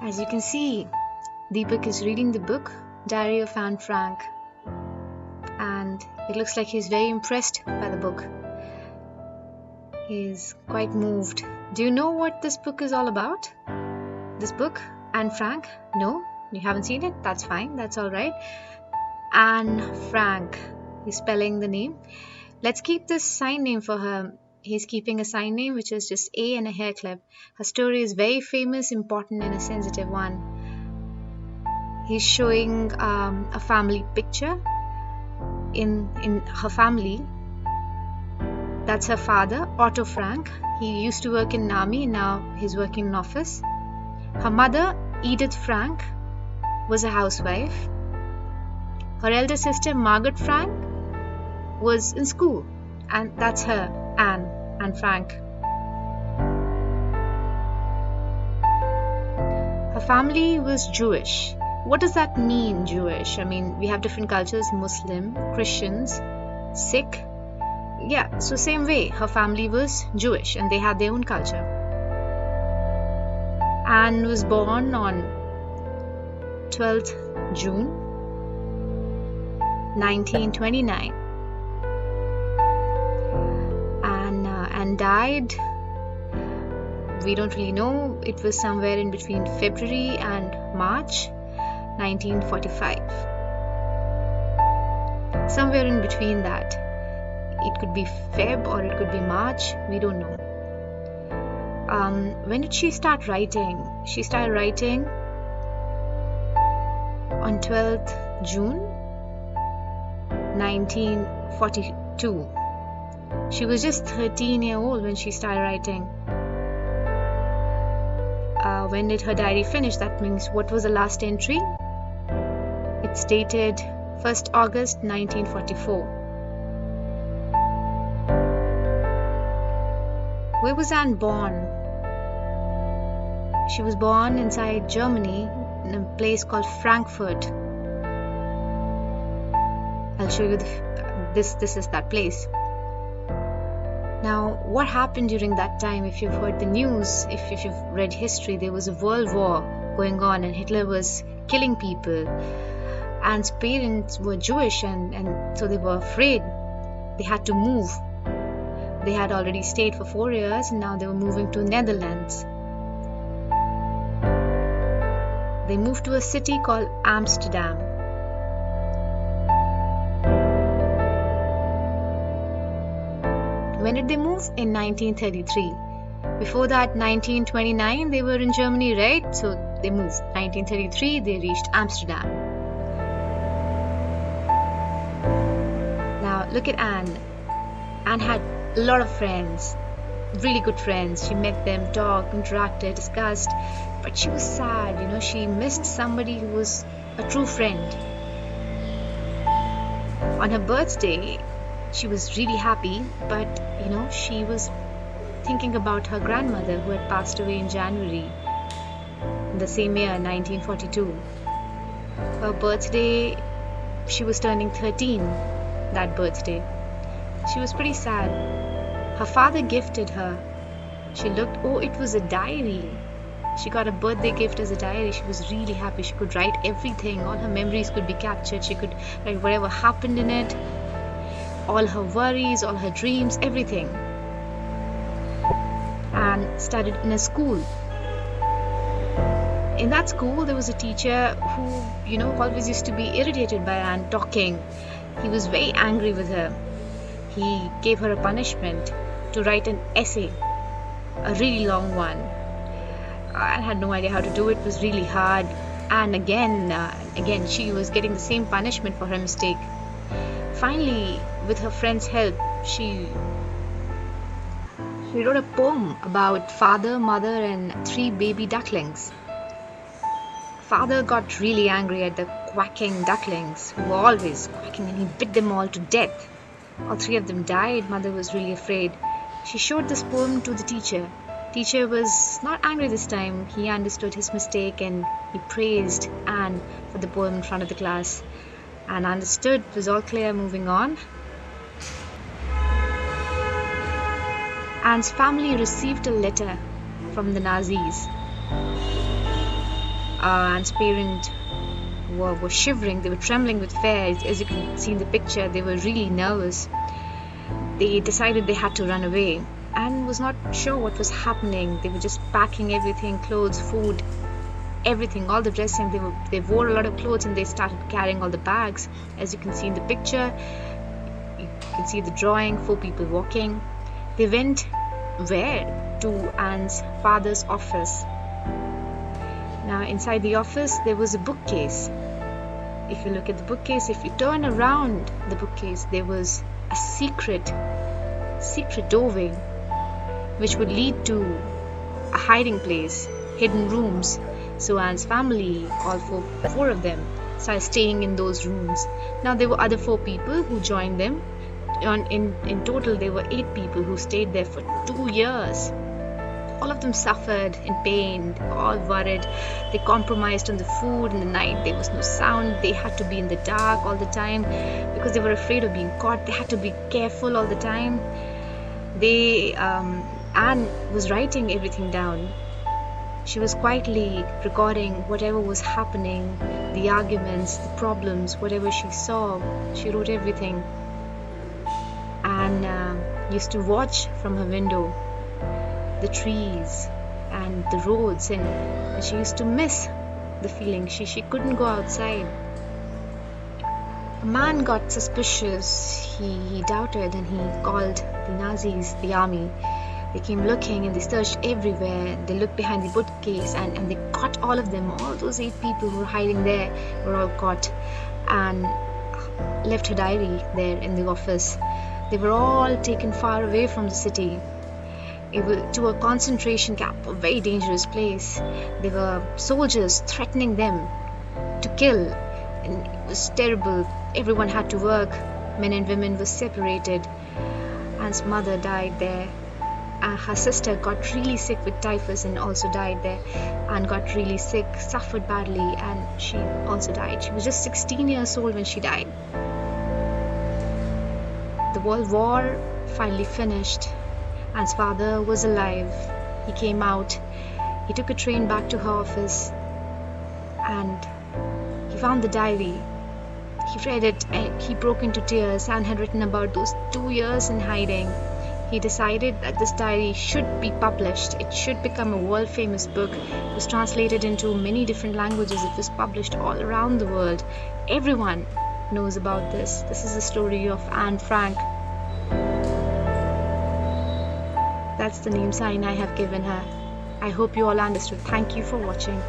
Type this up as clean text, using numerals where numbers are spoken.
As you can see, Deepak is reading the book Diary of Anne Frank, and it looks like he's very impressed by the book. He's quite moved. Do you know what this book is all about? This book, Anne Frank? No? You haven't seen it? That's fine. That's all right. Anne Frank. He's spelling the name. Let's keep this sign name for her. He's keeping a sign name which is just A and a hair clip. Her story is very famous, important, and a sensitive one. He's showing a family picture. In her family, that's her father, Otto Frank. He used to work in an army, now he's working in an office. Her mother, Edith Frank, was a housewife. Her elder sister, Margaret Frank, was in school, and that's her, Anne Frank. Her family was Jewish. What does that mean, Jewish? I mean, we have different cultures, Muslim, Christians, Sikh. Yeah, so same way, her family was Jewish and they had their own culture. Anne was born on 12th June 1929 and died, we don't really know, it was somewhere in between February and March 1945. Somewhere in between that. It could be Feb or it could be March, we don't know. When did she start writing? She started writing on 12th June 1942. She was just 13 years old when she started writing. When did her diary finish? That means what was the last entry? It's dated 1st August 1944. Where was Anne born? She was born inside Germany in a place called Frankfurt. I'll show you this is that place. Now, what happened during that time? If you've heard the news, if you've read history, there was a world war going on and Hitler was killing people. Anne's parents were Jewish and so they were afraid. They had to move. They had already stayed for 4 years and now they were moving to Netherlands. They moved to a city called Amsterdam. When did they move? In 1933. Before that, 1929, they were in Germany, right? So they moved. 1933, they reached Amsterdam. Now look at Anne. Anne had a lot of friends, really good friends. She met them, talked, interacted, discussed, but she was sad, she missed somebody who was a true friend. On her birthday, she was really happy, but she was thinking about her grandmother who had passed away in January in the same year, 1942. Her birthday, she was turning 13 that birthday. She was pretty sad. Her father gifted her. She looked, oh, it was a diary. She got a birthday gift as a diary. She was really happy. She could write everything. All her memories could be captured. She could write whatever happened in it. All her worries, all her dreams, everything. And studied in a school. In that school, there was a teacher who, always used to be irritated by Anne talking. He was very angry with her. He gave her a punishment to write an essay, a really long one. Anne had no idea how to do it. It was really hard. And again, she was getting the same punishment for her mistake. Finally, with her friend's help, she wrote a poem about father, mother, and 3 baby ducklings. Father got really angry at the quacking ducklings, who were always quacking, and he bit them all to death. All 3 of them died. Mother was really afraid. She showed this poem to the teacher. Teacher was not angry this time. He understood his mistake and he praised Anne for the poem in front of the class. Anne understood. It was all clear. Moving on. Anne's family received a letter from the Nazis. Anne's parents were shivering, they were trembling with fear. As you can see in the picture, they were really nervous. They decided they had to run away. Anne was not sure what was happening. They were just packing everything, clothes, food, everything, all the dressing. They wore a lot of clothes and they started carrying all the bags. As you can see in the picture, you can see the drawing, 4 people walking. They went where? To Anne's father's office. Now inside the office there was a bookcase. If you look at the bookcase, if you turn around the bookcase, there was a secret doorway which would lead to a hiding place, hidden rooms. So Anne's family, all four of them, started staying in those rooms. Now there were other 4 people who joined them. In total there were 8 people who stayed there for 2 years. All of them suffered in pain, all worried. They compromised on the food in the night. There was no sound. They had to be in the dark all the time because they were afraid of being caught. They had to be careful all the time. Anne was writing everything down. She was quietly recording whatever was happening, the arguments, the problems, whatever she saw. She wrote everything. Anne used to watch from her window the trees and the roads, and she used to miss the feeling. She couldn't go outside. A man got suspicious. He doubted and he called the Nazis, the army. They came looking and they searched everywhere. They looked behind the bookcase and they caught all of them. All those 8 people who were hiding there were all caught. And left her diary there in the office. They were all taken far away from the city, to a concentration camp, a very dangerous place. There were soldiers threatening them to kill, and it was terrible. Everyone had to work. Men and women were separated. Anne's mother died there. Her sister got really sick with typhus and also died there. Anne got really sick, suffered badly, and she also died. She was just 16 years old when she died. The World War finally finished. Anne's father was alive. He came out. He took a train back to her office and he found the diary. He read it and he broke into tears. Anne had written about those 2 years in hiding. He decided that this diary should be published. It should become a world famous book. It was translated into many different languages. It was published all around the world. Everyone knows about this. This is the story of Anne Frank. That's the name sign I have given her. I hope you all understood. Thank you for watching.